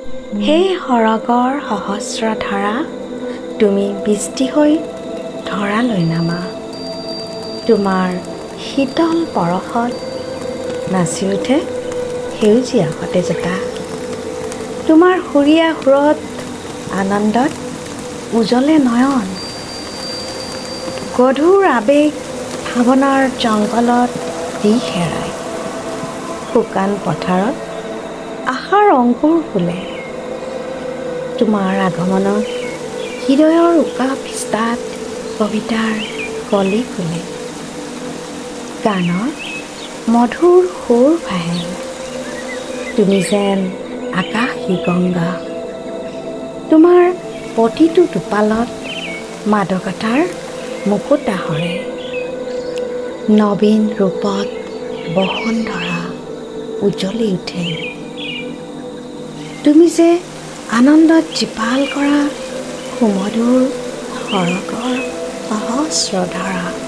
হে সৰগৰ সহস্ৰ ধাৰা, তুমি বৃষ্টি হৈ ধৰালৈ নামা। তোমাৰ শীতল পৰশত নাচি উঠে সেউজীয়া সতেজতা। তোমাৰ সুৰীয়া সুৰত আনন্দত উজলে নয়ন। গধুৰ আৱেগ ভাৱনাৰ জংঘলত দিশ হেৰাই। শুকান পথাৰত আশাৰ অংকুৰ ফুলে। তোমাৰ আগমনত হৃদয়ৰ উকা পৃষ্ঠাত কবিতাৰ কলি ফুলে। গানৰ মধুৰ সুৰ ভাহে। তুমি যেন আকাশী গংগা। তোমাৰ প্ৰতিটো টোপালত মাদকতাৰ মুকুতা সৰে। নবীন ৰূপত বসুন্ধৰা উজ্বলি উঠে। তুমি যে আনন্দত জীপাল কৰা সুমধুৰ সৰগৰ সহস্ৰ ধাৰা।